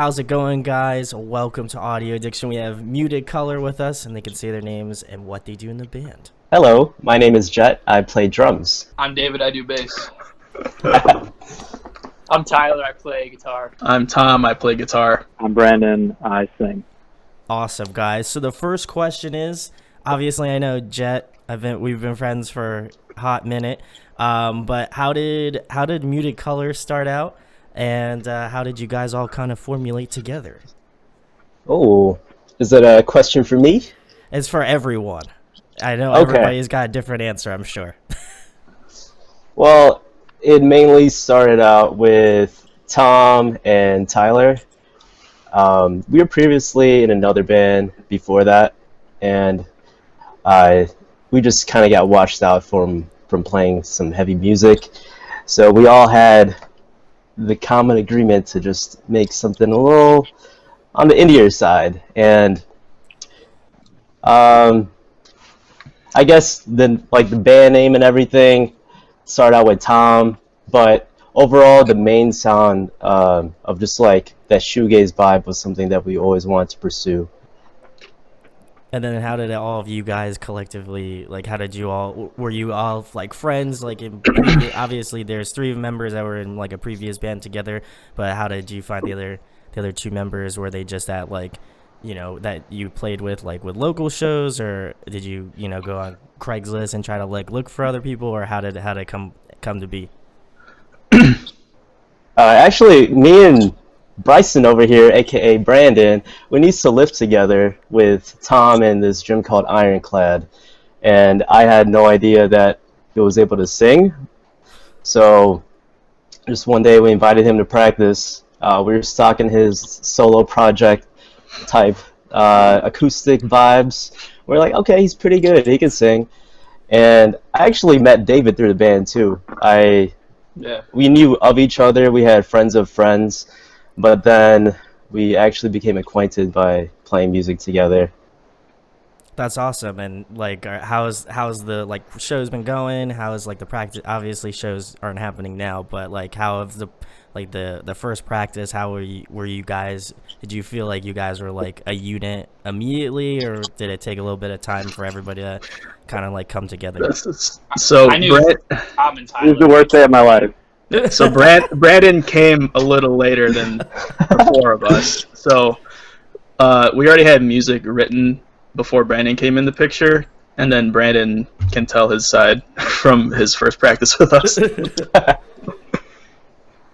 How's it going, guys? Welcome to Audio Addiction. We have Muted Color with us, and they can say their names and what they do in the band. Hello, my name is Jet. I play drums. I'm David, I do bass. I'm Tyler, I play guitar. I'm Tom, I play guitar. I'm Brandon, I sing. Awesome, guys. So the first question is, obviously I know Jet, we've been friends for a hot minute, but how did Muted Color start out, and how did you guys all kind of formulate together? Oh, is that a question for me? It's for everyone. I know Okay. Everybody's got a different answer, I'm sure. Well, it mainly started out with Tom and Tyler. We were previously in another band before that, and we just kind of got washed out from playing some heavy music. So we all had the common agreement to just make something a little on the indie side. And I guess the band name and everything started out with Tom, but overall the main sound of just like that shoegaze vibe was something that we always wanted to pursue. And then how did all of you guys collectively, how did you all, were you all like friends, obviously there's three members that were in like a previous band together, but how did you find the other two members? Were they just at that you played with with local shows, or did you go on Craigslist and try to look for other people, or how did it come to be? Actually, me and Bryson over here, aka Brandon, we used to live together with Tom in this gym called Ironclad, and I had no idea that he was able to sing. So just one day we invited him to practice. We were stalking his solo project type acoustic vibes. We're like, okay, he's pretty good, he can sing. And I actually met David through the band too. We knew of each other, we had friends of friends, but then we actually became acquainted by playing music together. That's awesome. And how's the shows been going? How is the practice? Obviously shows aren't happening now, but how have the first practice, how were you guys, did you feel like you guys were a unit immediately, or did it take a little bit of time for everybody to kind of come together? So I knew Tom and Tyler. It was the worst day of my life. So Brandon came a little later than the four of us. So we already had music written before Brandon came in the picture, and then Brandon can tell his side from his first practice with us.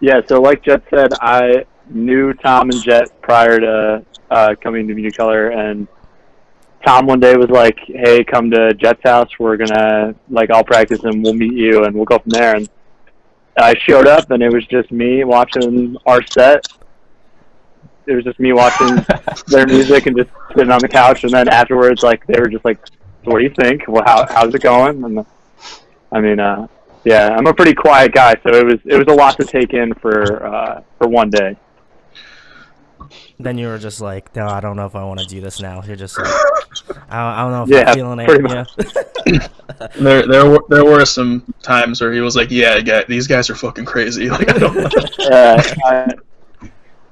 Yeah, so like Jet said, I knew Tom and Jet prior to coming to Muted Color, and Tom one day was like, hey, come to Jet's house, we're gonna all practice and we'll meet you and we'll go from there. And I showed up and it was just me watching our set. It was just me watching their music and just sitting on the couch, and then afterwards they were just like, so what do you think? Well, how's it going? And I mean, yeah, I'm a pretty quiet guy, so it was a lot to take in for one day. Then you were just like, no, I don't know if I want to do this now. You're just like, I don't know if Yeah, I'm feeling it. pretty much. There were some times where he was like, yeah, these guys are fucking crazy. I don't know.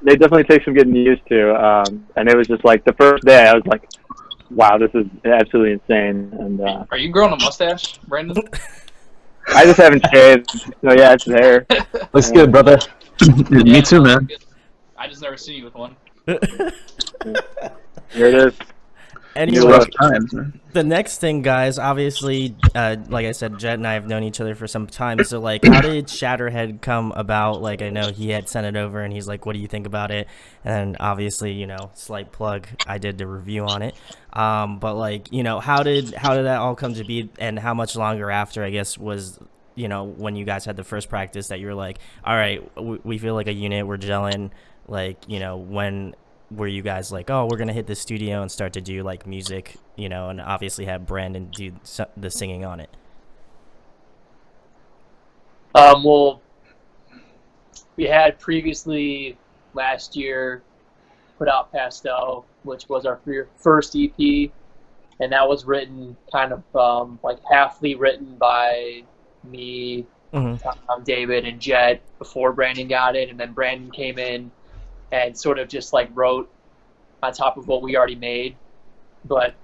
They definitely take some getting used to, and it was just the first day I was like, wow, this is absolutely insane. And Are you growing a mustache, Brandon? I just haven't shaved, so yeah, it's there. Looks good, brother. Me too, man. I just never seen you with one. Here it is. Anyway, Rough times, man. the next thing, guys, obviously, like I said, Jet and I have known each other for some time. So, how did Shatterhead come about? I know he had sent it over, and he's like, "What do you think about it?" And obviously, slight plug, I did the review on it. But how did that all come to be, and how much longer after, I guess, was when you guys had the first practice that you were like, "All right, we feel like a unit, we're gelling." When were you guys like, oh, we're gonna hit the studio and start to do music, and obviously have Brandon do the singing on it? Well, we had previously last year put out Pastel, which was our first EP, and that was written kind of halfly written by me, David, and Jet before Brandon got it, and then Brandon came in and sort of just like wrote on top of what we already made. But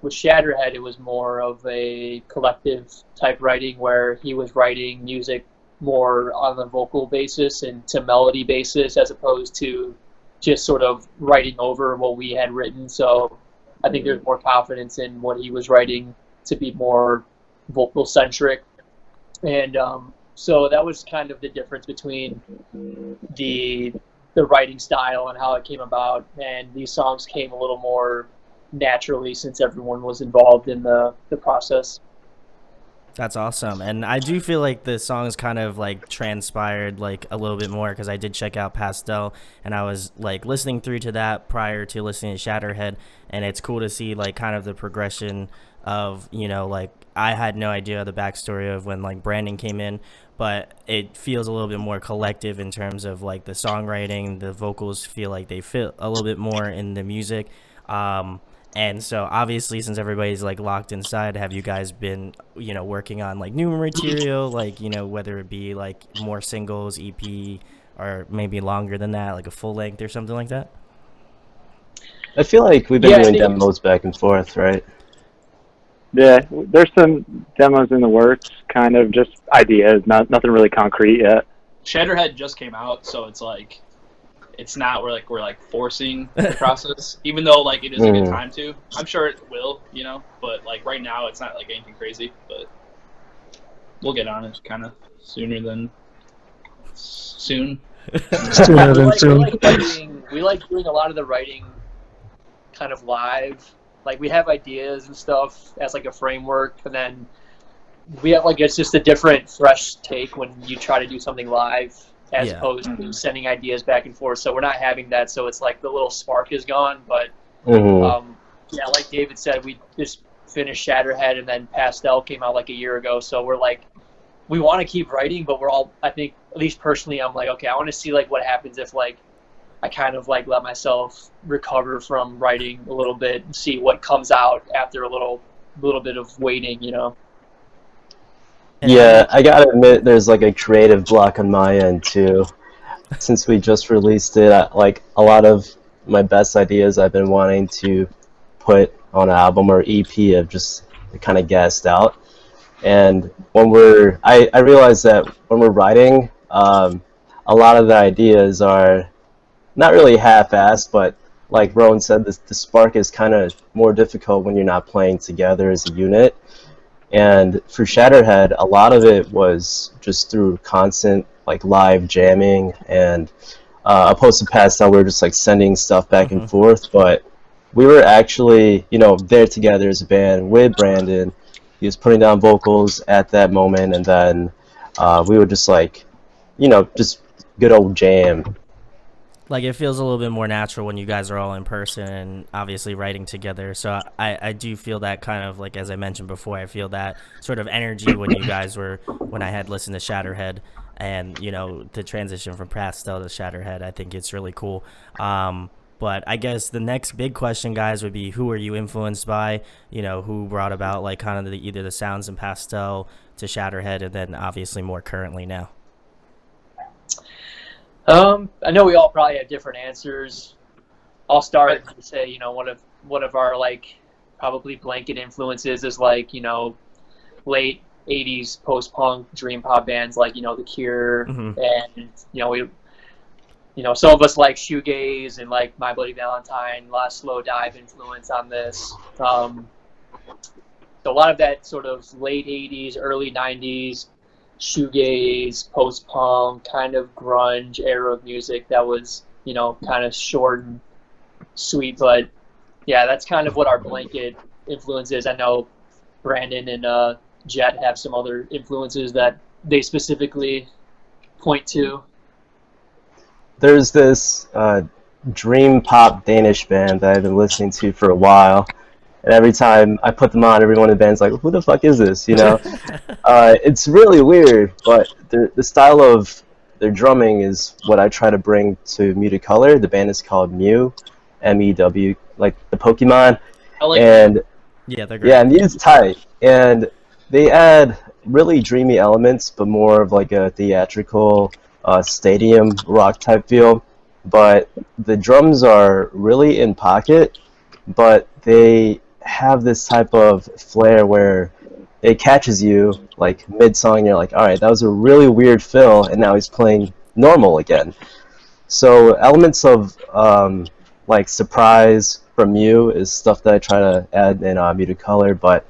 with Shatterhead, it was more of a collective type writing where he was writing music more on a vocal basis and to melody basis as opposed to just sort of writing over what we had written. So I think there's more confidence in what he was writing to be more vocal centric. And so that was kind of the difference between the writing style and how it came about. And these songs came a little more naturally since everyone was involved in the process. That's awesome. And I do feel like the songs kind of like transpired like a little bit more because I did check out Pastel and I was like listening through to that prior to listening to Shatterhead, and it's cool to see like kind of the progression of, you know, like I had no idea the backstory of when like Brandon came in, but it feels a little bit more collective in terms of like the songwriting. The vocals feel like they fit a little bit more in the music. And so obviously since everybody's like locked inside, have you guys been, you know, working on like new material, like, you know, whether it be like more singles, EP, or maybe longer than that, like a full length or something like that? I feel like we've been doing demos back and forth, right? Yeah, there's some demos in the works, kind of just ideas, nothing really concrete yet. Shatterhead just came out, so it's like it's not we're like forcing the process, even though like it is a good time to. I'm sure it will, you know, but like right now it's not like anything crazy, but we'll get on it kind of sooner than soon. Sooner than soon. We like doing a lot of the writing kind of live. Like we have ideas and stuff as like a framework, and then we have like it's just a different, fresh take when you try to do something live as opposed to sending ideas back and forth. So we're not having that. So it's like the little spark is gone. But yeah, like David said, we just finished Shatterhead, and then Pastel came out like a year ago. So we're like, we want to keep writing, but we're all, I think, at least personally, I'm like, okay, I want to see like what happens if like I kind of like let myself recover from writing a little bit and see what comes out after a little bit of waiting, you know. Yeah, I gotta admit, there's like a creative block on my end too. Since we just released it, like a lot of my best ideas I've been wanting to put on an album or EP have just kind of gassed out. And when I realize that when we're writing, a lot of the ideas are not really half-assed, but like Rowan said, the spark is kind of more difficult when you're not playing together as a unit. And for Shatterhead, a lot of it was just through constant like live jamming, and opposed to Pastel, we were just like sending stuff back and forth. But we were actually, you know, there together as a band with Brandon. He was putting down vocals at that moment, and then we would just like, you know, just good old jam. Like it feels a little bit more natural when you guys are all in person and obviously writing together. So I do feel that kind of like, as I mentioned before, I feel that sort of energy when you guys were, when I had listened to Shatterhead, and, you know, the transition from Pastel to Shatterhead, I think it's really cool. But I guess the next big question, guys, would be who are you influenced by? You know, who brought about like kind of either the sounds in Pastel to Shatterhead, and then obviously more currently now? I know we all probably have different answers. I'll start to say, you know, one of our like probably blanket influences is like, you know, late 80s post-punk dream pop bands like, you know, The Cure, and you know, some of us like shoegaze and like My Bloody Valentine, a lot of slow dive influence on this. So a lot of that sort of late 80s, early 90s shoegaze, post-punk, kind of grunge era of music that was, you know, kind of short and sweet. But yeah, that's kind of what our blanket influence is. I know Brandon and Jet have some other influences that they specifically point to. There's this dream pop Danish band that I've been listening to for a while. And every time I put them on, everyone in the band's like, who the fuck is this, you know? It's really weird, but the style of their drumming is what I try to bring to Muted Color. The band is called Mew, M-E-W, like the Pokemon. I like and yeah, they're great. Yeah, Mew's tight. And they add really dreamy elements, but more of like a theatrical stadium rock type feel. but the drums are really in pocket, but they have this type of flair where it catches you like mid-song and you're like, all right, that was a really weird fill, and now he's playing normal again. So elements of like surprise from you is stuff that I try to add in muted color, but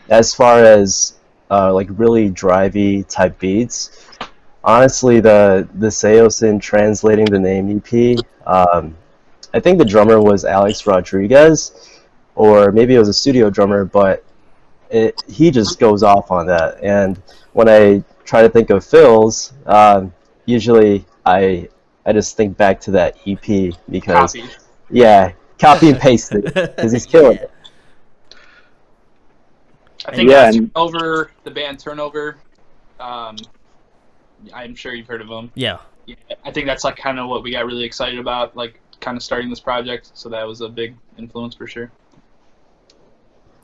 as far as like really drivey type beats, honestly, the Seosin translating the name EP, I think the drummer was Alex Rodriguez, or maybe it was a studio drummer, but he just goes off on that. And when I try to think of fills, usually I just think back to that EP because Copy. yeah, copy and paste it because he's killing it. I think Yeah, Turnover, the band Turnover. I'm sure you've heard of them. Yeah. Yeah, I think that's like kind of what we got really excited about, like kind of starting this project. So that was a big influence for sure.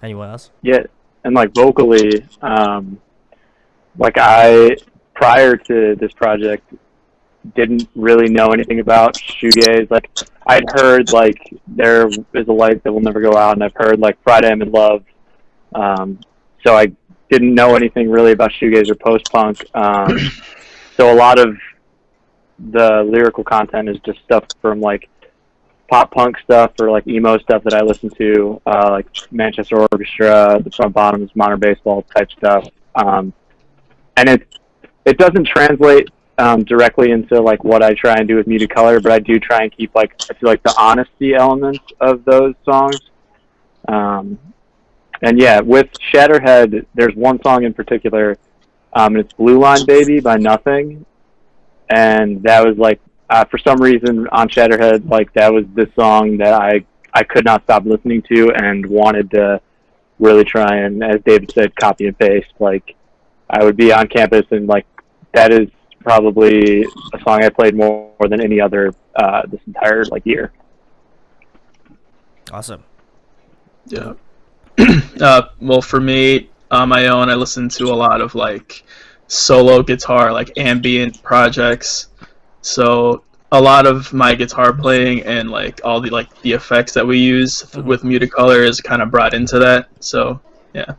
Anyone else? Yeah, and like vocally, like I prior to this project didn't really know anything about shoegaze. Like I'd heard like There Is a Light That Will Never Go Out, and I've heard like Friday I'm in Love. So I didn't know anything really about shoegaze or post punk. So a lot of the lyrical content is just stuff from like pop punk stuff or like emo stuff that I listen to, like Manchester Orchestra, the Front Bottoms, Modern Baseball type stuff. And it doesn't translate directly into like what I try and do with muted color, but I do try and keep like I feel like the honesty elements of those songs. And yeah, with Shatterhead, there's one song in particular, and it's Blue Line Baby by Nothing, and that was like for some reason on Shatterhead, like that was the song that I could not stop listening to and wanted to really try and, as David said, copy and paste. Like I would be on campus and like that is probably a song I played more than any other this entire like year. Awesome. Yeah. Well, for me, on my own, I listen to a lot of like solo guitar, like ambient projects. So a lot of my guitar playing and like all the effects that we use with muted color is kind of brought into that. So yeah.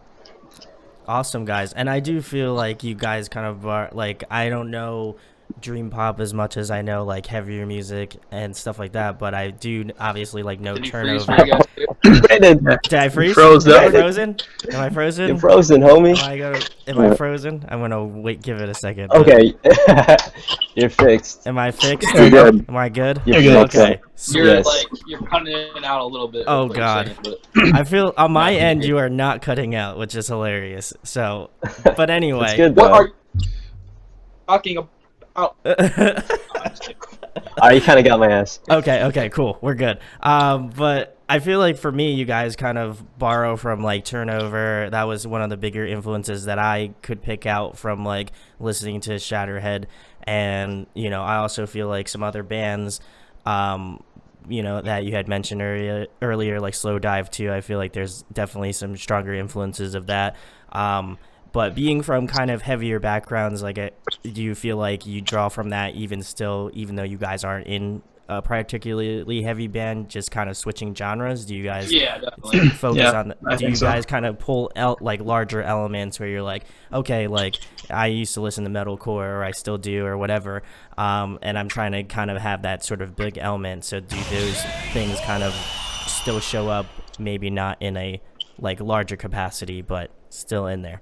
Awesome, guys. And I do feel like you guys kind of are, like, I don't know dream pop as much as I know like heavier music and stuff like that, but I do obviously like know Did you freeze Turnover. for you guys too? Brandon, Did I freeze? froze Am I up. frozen? Am I frozen? you're frozen, homie. Am I frozen? I'm gonna wait. Give it a second. Okay, you're fixed. Am I fixed? You're good. Am I good? You're good. Okay. You're Yes. like you're cutting in and out a little bit. Oh, like you're God. saying, but- I feel on my end you are not cutting out, which is hilarious. So, but anyway. It's good What though. are you talking about? You kind of got my ass. Okay, cool. We're good. But I feel like for me, you guys kind of borrow from like Turnover. That was one of the bigger influences that I could pick out from like listening to Shatterhead. And, you know, I also feel like some other bands, you know, that you had mentioned earlier, like Slow Dive too. I feel like there's definitely some stronger influences of that. But being from kind of heavier backgrounds, like, do you feel like you draw from that even though you guys aren't in a particularly heavy band, just kind of switching genres? Do you guys Yeah, definitely. focus Yeah, on? I Do you think so. guys kind of pull out like larger elements where you're like, okay, like I used to listen to metalcore, or I still do, or whatever, and I'm trying to kind of have that sort of big element. So do those things kind of still show up, maybe not in a like larger capacity, but still in there?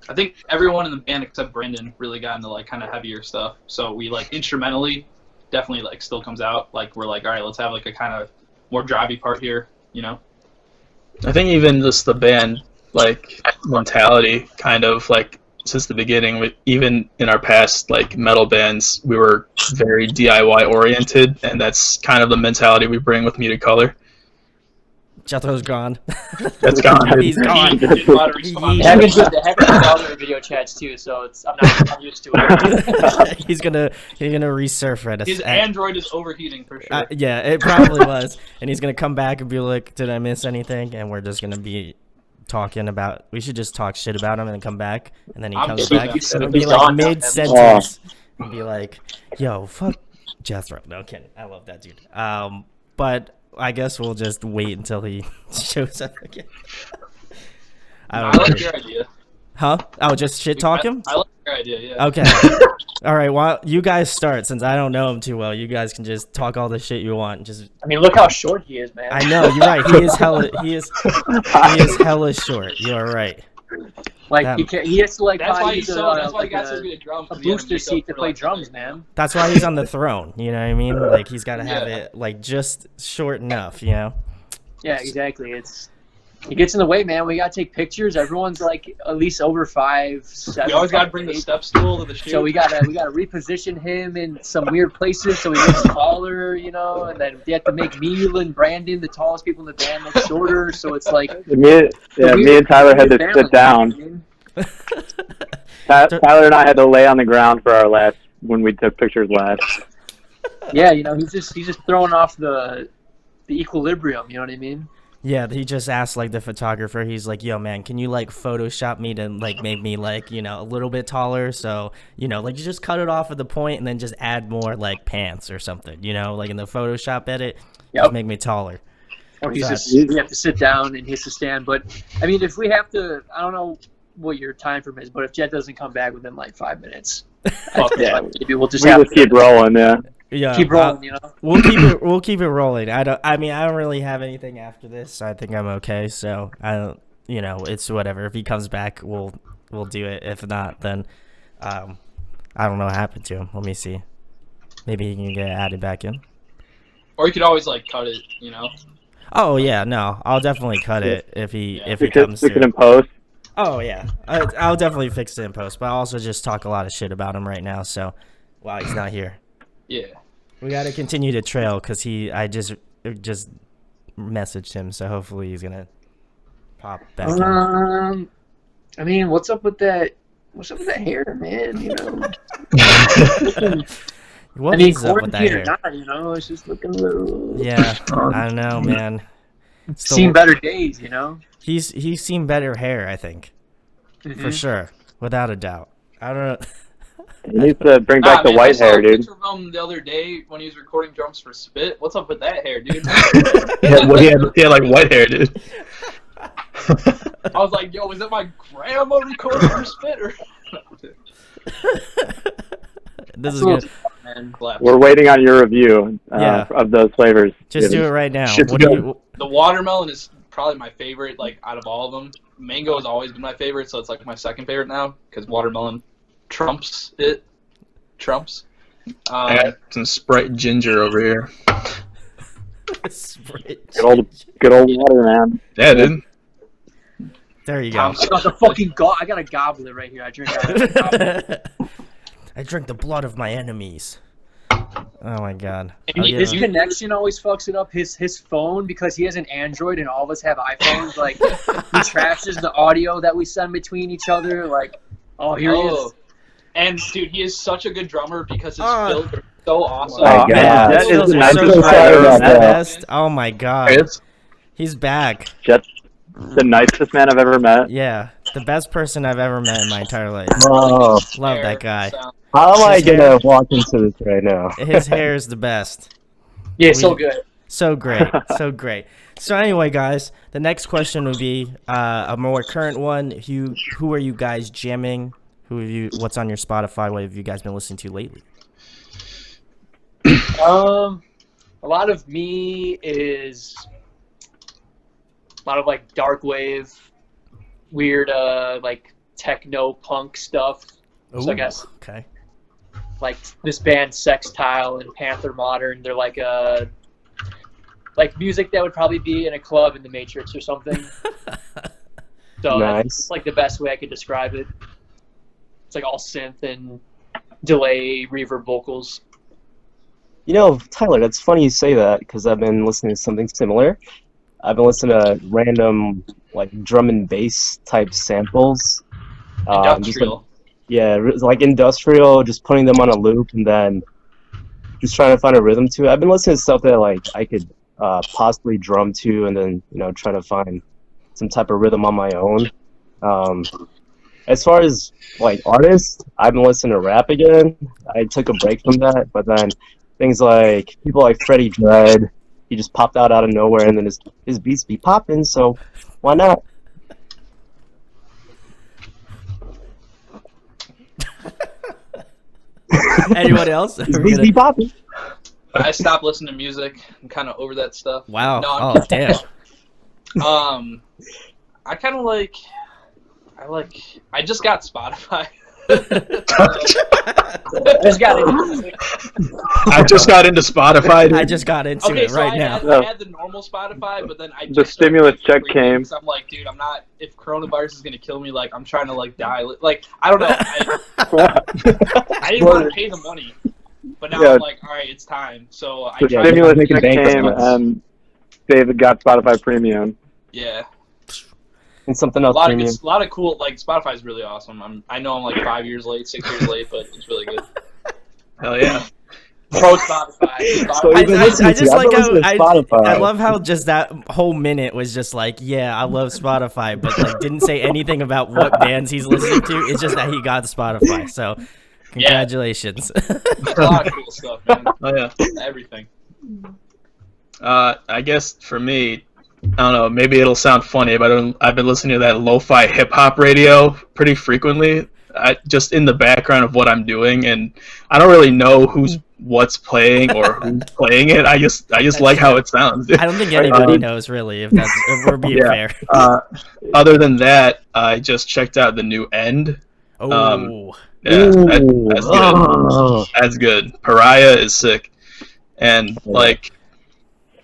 I think everyone in the band except Brandon really got into like kind of heavier stuff. So we like instrumentally definitely like still comes out. Like we're like, all right, let's have like a kind of more drivey part here, you know? I think even just the band like mentality kind of like since the beginning, even in our past like metal bands, we were very DIY oriented, and that's kind of the mentality we bring with muted color. Jethro's gone. That's gone. He's gone. There's a lot of response. He- Having the audio video chats too, so I'm used to it. he's gonna resurface. His Android is overheating for sure. Yeah, it probably was, and he's gonna come back and be like, "Did I miss anything?" And we're just gonna be talking about. We should just talk shit about him and then come back, and then he I'm comes so back used to and it. be He's like gone now. mid sentence, and be like, "Yo, fuck Jethro. No kidding. I love that dude. But I guess we'll just wait until he shows up again. I I don't like know. your idea. Huh? Oh, just shit talk him? I like your idea. Yeah. Okay. All right. Well, you guys start since I don't know him too well. You guys can just talk all the shit you want. Just I mean, look how short he is, man. I know you're right. He is hella. He is hella short. You are right. Like Damn. he has to like That's buy why he's these, so. That's why he like got so good at drums. a 'cause he had to booster make up seat to for, play like, drums, the- man. That's why he's on the throne. You know what I mean? Like he's got to have Yeah. it like just short enough. You know. Yeah, exactly. He gets in the way, man. We gotta take pictures. Everyone's like at least over 5, 7. You always got to bring the 8. step stool to the shoot. So we gotta reposition him in some weird places so he looks taller, you know. And then they have to make me and Brandon, the tallest people in the band, look shorter. So it's like Me and Tyler had to weird sit down. balance, Tyler and I had to lay on the ground for our last when we took pictures last. Yeah, you know, he's just throwing off the equilibrium. You know what I mean? Yeah, he just asked like the photographer. He's like, "Yo, man, can you like Photoshop me to like make me like a little bit taller? So like you just cut it off at the point and then just add more like pants or something. Like in the Photoshop edit, Yep. just make me taller." Or we So- have to sit down and he has to stand. But I mean, if we have to, I don't know what your time frame is, but if Jet doesn't come back within like 5 minutes, Yeah. maybe we'll just We have just to keep rolling, yeah. Yeah, keep rolling. We'll keep it rolling. I don't really have anything after this. So I think I'm okay. So I don't. It's whatever. If he comes back, we'll do it. If not, then I don't know what happened to him. Let me see. Maybe he can get added back in. Or you could always like cut it. Oh yeah, no, I'll definitely cut it if he We comes could through. in post. Oh yeah, I'll definitely fix it in post. But I'll also just talk a lot of shit about him right now. So while he's not here, Yeah. we got to continue to trail because I just messaged him. So hopefully he's gonna pop back in. I mean, what's up with that? What's up with that hair, man? What I mean, is up with that quarantine or hair? not, it's just looking a little. Yeah, I don't know, man. It's the- Seen better days, He's seen better hair, I think, for Mhm. sure, without a doubt. I don't know. He needs to bring back the man, I white saw hair, a dude. picture of him the other day when he was recording drums for Spit. What's up with that hair, dude? Yeah, well, he had like white hair, dude. I was like, yo, is that my grandma recording for Spit? Or... This is That's a little good. man. We're waiting on your review Yeah. of those flavors. Just do it right now. Shit's What do good. you? The watermelon is probably my favorite, like, out of all of them. Mango has always been my favorite, so it's, like, my second favorite now, because watermelon trumps it. Trumps. I got some Sprite ginger over here. Sprite. Good old water, man. Yeah, dude. There you go. Tom's- I got the fucking I got a goblet right here. I drink out of a goblet. I drink the blood of my enemies. Oh my god. And Oh, yeah. his connection always fucks it up. His phone, because he has an Android and all of us have iPhones. Like he trashes the audio that we send between each other. Like, oh, here he is. And, dude, he is such a good drummer because his Ah. fills are so awesome. My Oh, God, man. that is the I'm nicest so man sorry I've about ever the that. met. best. Oh my god. It's- He's back. Just the nicest man I've ever met. Yeah. The best person I've ever met in my entire life. Oh, Love Hair, that guy. sound. how am I His hair- gonna walk into this right now? His hair is the best. Yeah, so good. So great. So great. So anyway, guys, the next question would be a more current one. Who are you guys jamming? What's on your Spotify? What have you guys been listening to lately? A lot of me is a lot of like dark wave, weird like techno punk stuff. So I Ooh, guess okay. like this band Sextile and Panther Modern, they're like like music that would probably be in a club in the Matrix or something. So Nice. that's like the best way I could describe it. It's like all synth and delay, reverb vocals. Tyler, that's funny you say that because I've been listening to something similar. I've been listening to random like drum and bass type samples. Just, like, Industrial. yeah, like industrial, just putting them on a loop and then just trying to find a rhythm to it. I've been listening to stuff that like I could possibly drum to and then try to find some type of rhythm on my own. As far as like artists, I've been listening to rap again. I took a break from that, but then things like people like Freddie Dredd. He just popped out of nowhere, and then his beats be popping. So why not? Anyone else? His beats be popping. I stopped listening to music. I'm kind of over that stuff. Wow. No, Oh, damn. I kind of like. I just got Spotify. I just got into Spotify. Dude. I just got into it right now. I had the normal Spotify, but then I just the stimulus check came. I'm like, dude, I'm not. If coronavirus is gonna kill me, like, I'm trying to like die. Like, I don't know. I didn't want to pay the money, but now I'm like, all right, it's time. So the stimulus check came, and David got Spotify Premium. Yeah. And something else. A lot of cool. Like, Spotify is really awesome. I know I'm like 5 years late, 6 years late, but it's really good. Hell yeah. Pro Spotify. So I just like how I love how just that whole minute was just like, yeah, I love Spotify, but like didn't say anything about what bands he's listening to. It's just that he got Spotify. So congratulations. A lot of cool stuff, man. Oh yeah. Everything. I guess for me, I don't know, maybe it'll sound funny, but I've been listening to that lo-fi hip-hop radio pretty frequently, just in the background of what I'm doing, and I don't really know what's playing or who's playing it. I just like how it sounds. I don't think anybody knows, really, if we're being fair. Other than that, I just checked out the new End. Oh. Yeah, that's good. That's good. Pariah is sick. And, like,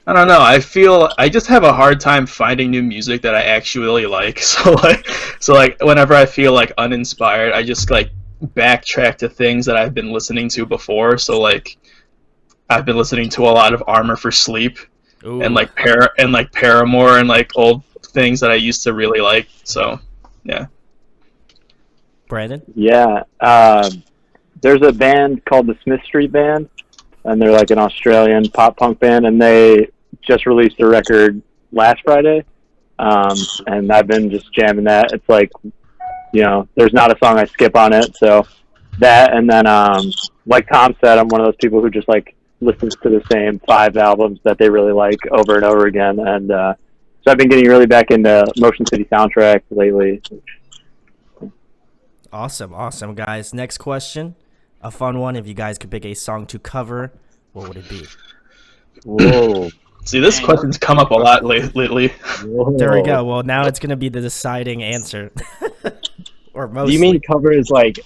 I don't know. I just have a hard time finding new music that I actually like. So like whenever I feel like uninspired, I just like backtrack to things that I've been listening to before. So like I've been listening to a lot of Armor for Sleep. Ooh. and like Paramore and like old things that I used to really like. So yeah. Brandon? Yeah. There's a band called the Smith Street Band, and they're like an Australian pop punk band, and they just released a record last Friday, and I've been just jamming that. It's like, there's not a song I skip on it, so that, and then like Tom said, I'm one of those people who just like listens to the same 5 albums that they really like over and over again, and so I've been getting really back into Motion City Soundtrack lately. Awesome, guys. Next question, a fun one. If you guys could pick a song to cover, what would it be? Whoa. See, this question's come up a lot lately. There we go. Well, now it's going to be the deciding answer. Or mostly. Do you mean cover is like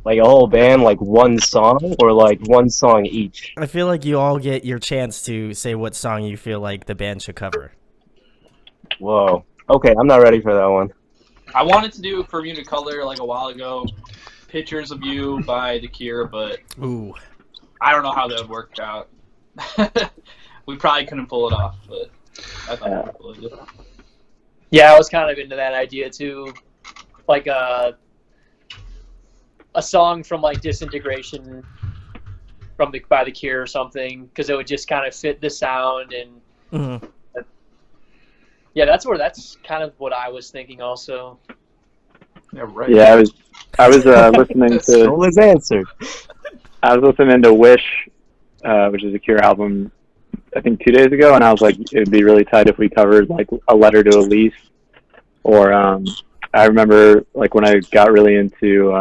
a whole band, like one song, or like one song each? I feel like you all get your chance to say what song you feel like the band should cover. Whoa. Okay, I'm not ready for that one. I wanted to do For Muted Color like a while ago, Pictures of You by The Cure, but Ooh. I don't know how that would work out. We probably couldn't pull it off, but I thought we could pull it. Yeah, I was kind of into that idea too, like a song from like Disintegration by The Cure or something, because it would just kind of fit the sound and. Mm-hmm. Yeah, that's kind of what I was thinking also. Yeah, right. Yeah, I was listening to. Stole his answer. I was listening to Wish, which is a Cure album, I think 2 days ago, and I was like, it would be really tight if we covered like A Letter to Elise, or I remember like when I got really into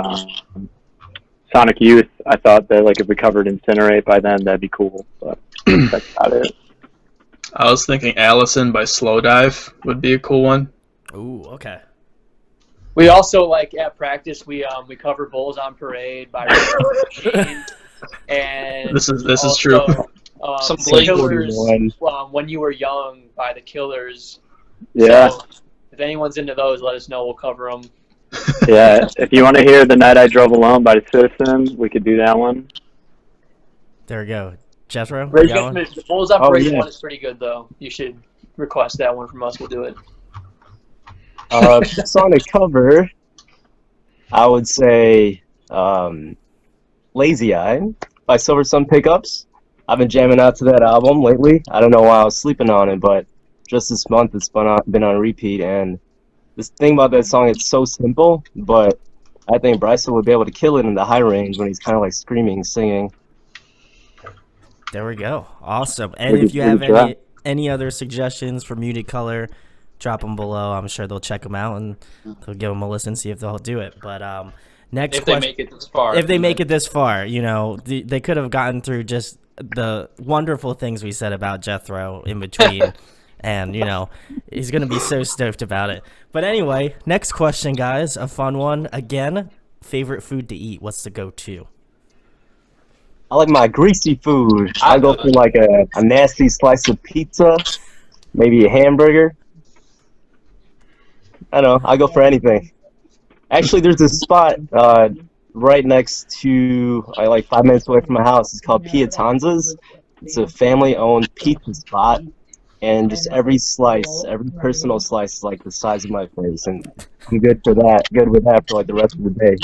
Sonic Youth, I thought that like if we covered Incinerate by then, that'd be cool. But that's about it. I was thinking Allison by Slow Dive would be a cool one. Ooh, okay. We also like at practice we cover Bulls on Parade by Machine, and This is true. Some Killers, When You Were Young by the Killers. Yeah. So, if anyone's into those, let us know. We'll cover them. Yeah. If you want to hear The Night I Drove Alone by Citizen, we could do that one. There we go. Jethro? The Bulls on Parade yeah. one is pretty good though. You should request that one from us. We'll do it. Song to cover, I would say Lazy Eye by Silver Sun Pickups. I've been jamming out to that album lately. I don't know why I was sleeping on it, but just this month it's been on repeat. And this thing about that song, it's so simple, but I think Bryson would be able to kill it in the high range when he's kind of like screaming, singing. There we go. Awesome. And We if could- you we have could try. any other suggestions for Muted Color, drop them below. I'm sure they'll check them out and they'll give them a listen, see if they'll do it. But next If they question. make it this far. If they make it this far, you know, they could have gotten through just the wonderful things we said about Jethro in between. And, you know, he's going to be so stoked about it. But anyway, next question, guys. A fun one. Again, favorite food to eat. What's the go-to? I like my greasy food. I go for like a nasty slice of pizza, maybe a hamburger. I don't know. I go for anything. Actually, there's this spot right next to, like 5 minutes away from my house. It's called Pietanza's. It's a family-owned pizza spot, and just every slice, every personal slice is like the size of my face, and I'm good for that. Good with that for like the rest of the day.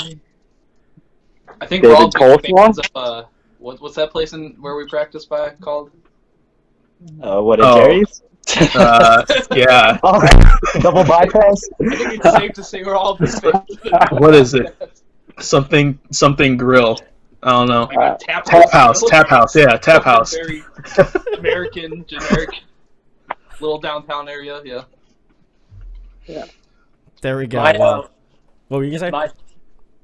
I think we're all David big Coleslaw? fans of what's that place in where we practice by called? What, Oh. Jerry's? Yeah. Oh, double bypass? I think it's safe to say we're all big fans. What is it? Something grill. I don't know. Maybe Tap Tap House. Yeah, Tap House. Very American, generic, little downtown area. Yeah. There we go. My, Wow. What were you going to say?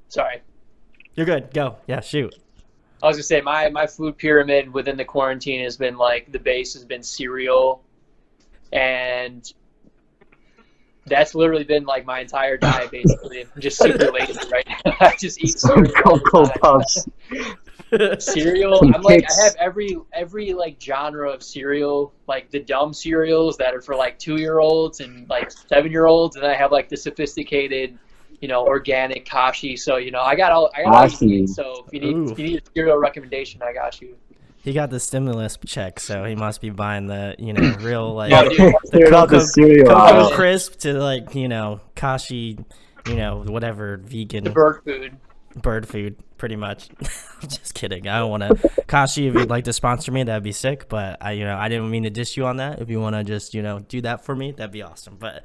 Sorry. You're good. Go. Yeah, shoot. I was gonna say my food pyramid within the quarantine has been like the base has been cereal, and that's literally been like my entire diet basically. I'm just super lazy right now. I just eat cereal. all the Cocoa time. Puffs. Cereal. Some I'm like kicks. I have every like genre of cereal, like the dumb cereals that are for like 2-year-olds and like 7-year-olds, and then I have like the sophisticated, you know, organic kashi. So you know, I got all you Kashi. need. So if you need a cereal recommendation, I got you. He got the stimulus check, so he must be buying the, you know, real, like, Yeah, dude. Cleared out the cereal Cocoa aisle. Crisp to, like, you know, kashi, you know, whatever, vegan The bird food. bird food, pretty much. Just kidding. I don't want to. Kashi, if you'd like to sponsor me, that'd be sick. But I didn't mean to diss you on that. If you want to just, do that for me, that'd be awesome. But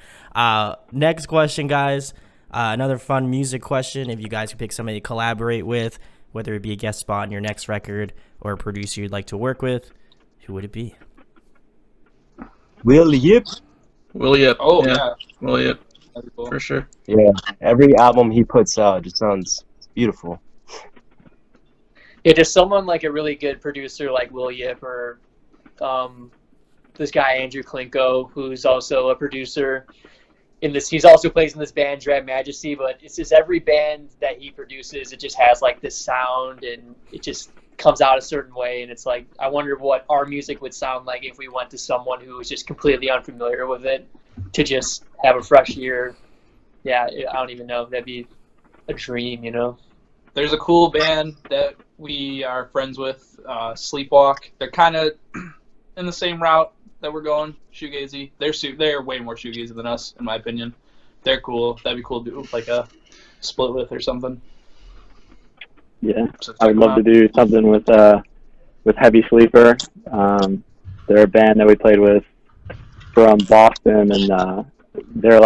next question, guys. Another fun music question. If you guys could pick somebody to collaborate with, whether it be a guest spot on your next record or a producer you'd like to work with, who would it be? Will Yip? Will Yip. Oh yeah. Will Yip, That'd be cool. for sure. Yeah, every album he puts out just sounds beautiful. Yeah, just someone like a really good producer like Will Yip or this guy Andrew Klinko, who's also a producer in this. He's also plays in this band Dread Majesty, but it's just every band that he produces, it just has like this sound and it just comes out a certain way, and it's like I wonder what our music would sound like if we went to someone who was just completely unfamiliar with it to just have a fresh ear. Yeah, I don't even know. That'd be a dream, you know. There's a cool band that we are friends with, Sleepwalk. They're kind of in the same route that we're going, shoegazy. They're way more shoegazy than us, in my opinion. They're cool. That'd be cool to do like a split with or something. Yeah, So I would check 'em love to out. do something with Heavy Sleeper. They're a band that we played with from Boston, and they're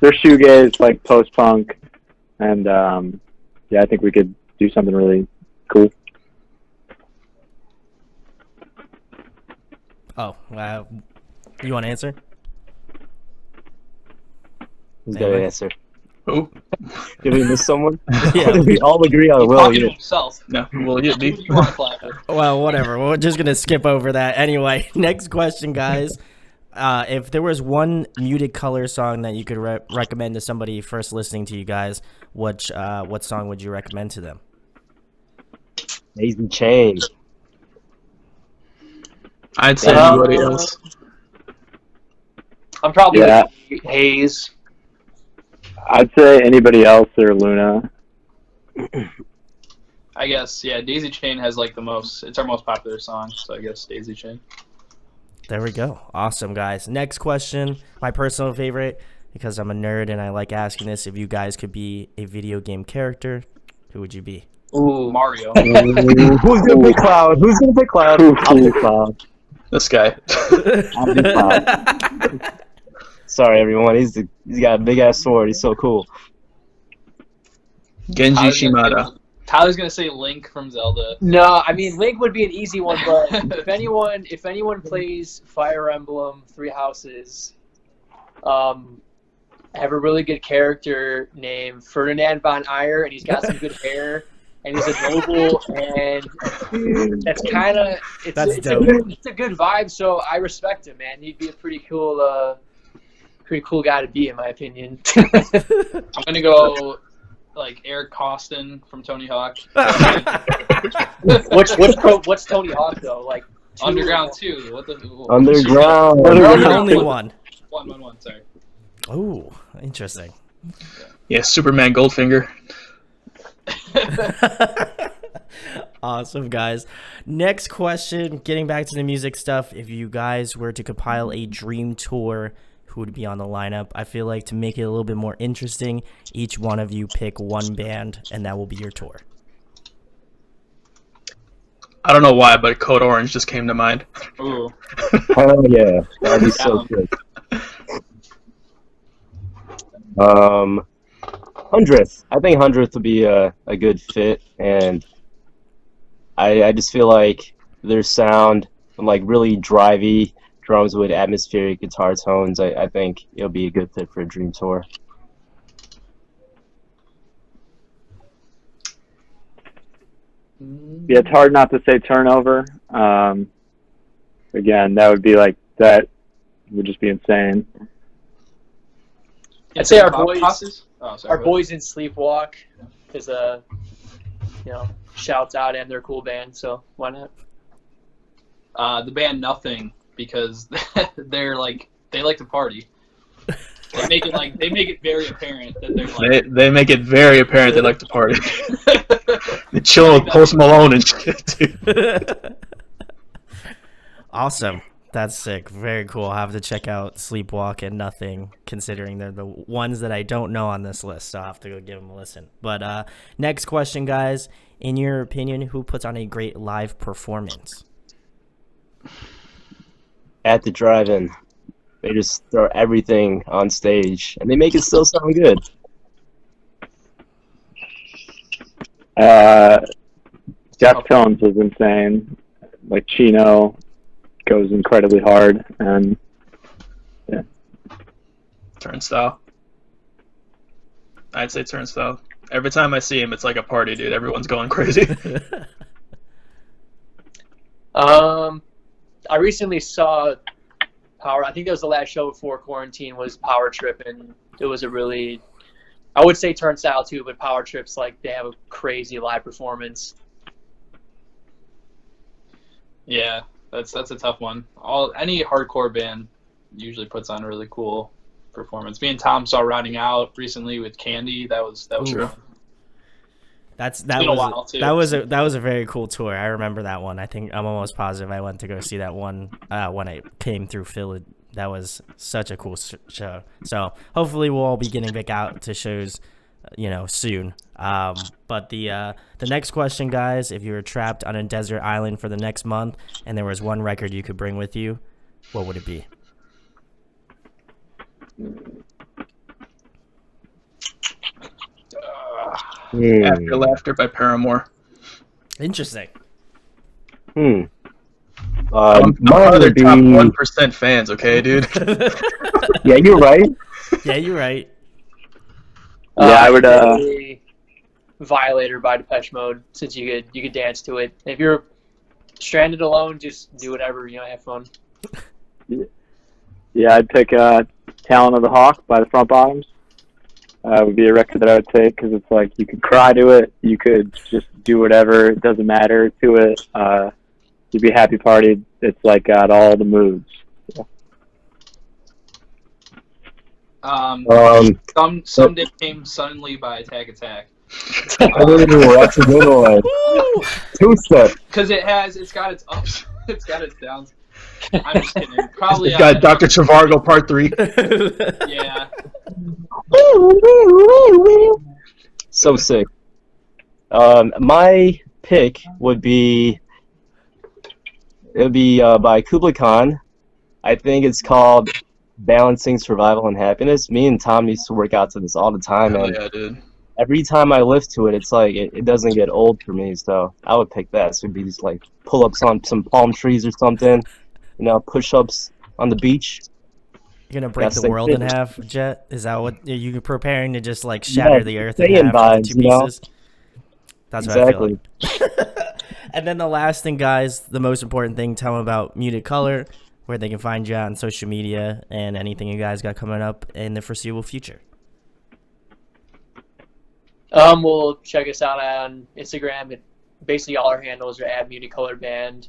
shoegaze, like post punk, and yeah, I think we could do something really cool. Oh, you want to answer? Who's got Anyway. an answer? Who? Did we miss someone? Yeah. Did we all agree on He's Will talking to Yip? himself. No, Will Yip. Who do you want to clap with? Well, whatever. We're just going to skip over that. Anyway, next question, guys. If there was one Muted Color song that you could recommend to somebody first listening to you guys, what song would you recommend to them? Daisy Chain. I'd say Um, anybody else. I'm probably Yeah. with Hayes. I'd say anybody else or Luna. I guess, yeah, Daisy Chain has like it's our most popular song, so I guess Daisy Chain. There we go. Awesome, guys. Next question, my personal favorite, because I'm a nerd and I like asking this. If you guys could be a video game character, who would you be? Ooh, Mario. Who's gonna pick Cloud? Who's gonna pick Cloud? I'll pick Cloud. This guy. I'll pick Cloud. Sorry, everyone. He's got a big ass sword. He's so cool. Genji I was gonna Shimada. Tyler's gonna say Link from Zelda. No, I mean Link would be an easy one, but if anyone plays Fire Emblem Three Houses, have a really good character named Ferdinand von Ayer, and he's got some good hair, and he's a noble, and that's kind of That's it's dope. a good vibe. So I respect him, man. He'd be a pretty cool guy to be, in my opinion. I'm gonna go like Eric Costin from Tony Hawk. What's Tony Hawk though? Like Underground 2. What the? Underground. Only one. 111. Sorry. Ooh, interesting. Yeah, Superman Goldfinger. Awesome, guys. Next question, getting back to the music stuff. If you guys were to compile a dream tour, who would be on the lineup? I feel like to make it a little bit more interesting, each one of you pick one band, and that will be your tour. I don't know why, but Code Orange just came to mind. Ooh. Oh yeah, that'd be so good. 100th. I think 100th would be a good fit, and I just feel like their sound, like really drivey drums with atmospheric guitar tones. I think it'll be a good fit for a dream tour. Yeah, it's hard not to say Turnover. Again, that would be like that would just be insane. I'd say our Bob boys, Costas? Oh, sorry, our boys in Sleepwalk, is shouts out, and they're a cool band. So why not? The band Nothing, because they like to party. They make it very apparent that they're like They make it very apparent they like to party. They're chilling with Post Malone and shit, dude. Awesome. That's sick. Very cool. I'll have to check out Sleepwalk and Nothing, considering they're the ones that I don't know on this list, so I'll have to go give them a listen. But next question, guys. In your opinion, who puts on a great live performance? At the drive-in, they just throw everything on stage, and they make it still sound good. Jeff Jones was insane. Like Chino goes incredibly hard, and yeah. Turnstile. I'd say Turnstile. Every time I see him, it's like a party, dude. Everyone's going crazy. I recently saw Power. I think that was the last show before quarantine. Was Power Trip, and it was a really, I would say Turnstile too, but Power Trip's like they have a crazy live performance. yeah, that's a tough one. Any hardcore band usually puts on a really cool performance. Me and Tom saw Riding Out recently with Candy. That was Ooh. fun. That been a while, too. was a very cool tour. I remember that one. I think I'm almost positive I went to go see that one when I came through Philly. That was such a cool show. So hopefully we'll all be getting back out to shows, soon. But the next question, guys, if you were trapped on a desert island for the next month and there was one record you could bring with you, what would it be? After Laughter by Paramore. Interesting. I'm I'm part of their top 1% fans, okay, dude? Yeah, you're right. Yeah, you're right. Yeah, I would. Violator by Depeche Mode, since you could dance to it. If you're stranded alone, just do whatever, have fun. Yeah, I'd pick Talon of the Hawk by the Front Bottoms. Would be a record that I would take because it's like you could cry to it, you could just do whatever, it doesn't matter to it. You'd be happy party. It's like got all the moods. Someday Came Suddenly by Attack Attack. Oh, that's a good one. Two-step. Because it's got its ups, it's got its downs. I'm just kidding. Probably. It's got Dr. Trivago Part 3. Yeah. So sick. My pick would be by Kublai Khan. I think it's called Balancing Survival and Happiness. Me and Tom used to work out to this all the time, Hell and yeah, dude. every time I lift to it, it's like it doesn't get old for me. So I would pick that. So it'd be just like pull ups on some palm trees or something, push ups on the beach. You're gonna break Gotta the stay world fit. in half, Jet? Is that what are you preparing to just like Yeah, shatter the earth in staying half into two vibes. pieces? That's what I feel Exactly. like. And then the last thing, guys, the most important thing, tell them about Muted Color, where they can find you on social media and anything you guys got coming up in the foreseeable future. Well, check us out on Instagram. Basically, all our handles are @MutedColorBand.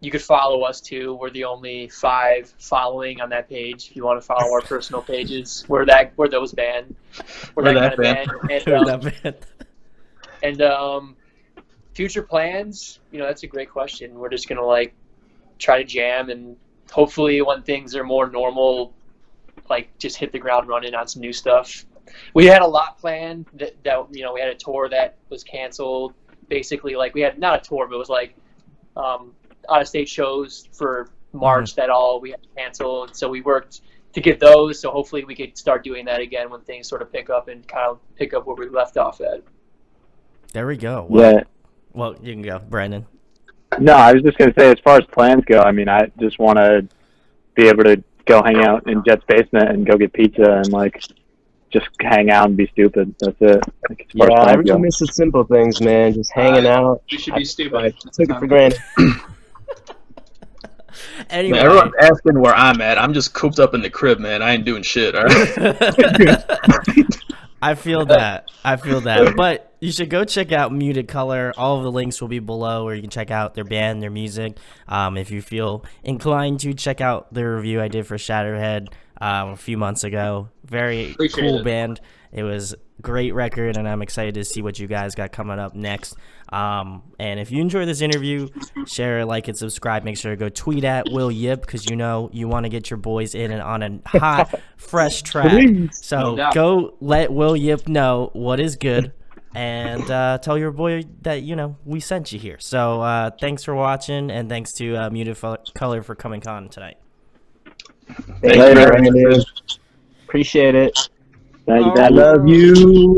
You could follow us too. We're the only 5 following on that page. If you want to follow our personal pages, we're those band. We're that kind of band. And future plans, that's a great question. We're just gonna like try to jam, and hopefully when things are more normal, like just hit the ground running on some new stuff. We had a lot planned that we had a tour that was canceled. Basically, like we had not a tour, but it was like out of state shows for March that all we had to cancel, and so we worked to get those. So hopefully we could start doing that again when things sort of pick up and kind of pick up where we left off at. There we go. Well, Yeah. Well, you can go, Brandon. No, I was just going to say, as far as plans go, I mean, I just want to be able to go hang out in Jet's basement and go get pizza and, like, just hang out and be stupid. That's it. Like, as far as Yeah, I plans really go. miss the simple things, man. Just hanging out. We should be I stupid. took it for granted. Anyway, Man, everyone's asking where I'm at. I'm just cooped up in the crib, man. I ain't doing shit, all right? I feel that. But you should go check out Muted Color. All of the links will be below, where you can check out their band, their music. If you feel inclined to check out the review I did for Shatterhead a few months ago. Very cool band. It was great record, and I'm excited to see what you guys got coming up next. And if you enjoy this interview, share, like, and subscribe. Make sure to go tweet at Will Yip, because you want to get your boys in and on a hot, fresh track. So go let Will Yip know what is good, and tell your boy that we sent you here. So thanks for watching, and thanks to Muted Color for coming on tonight. Thank you, Brandon. Appreciate it. Thank you. I love you.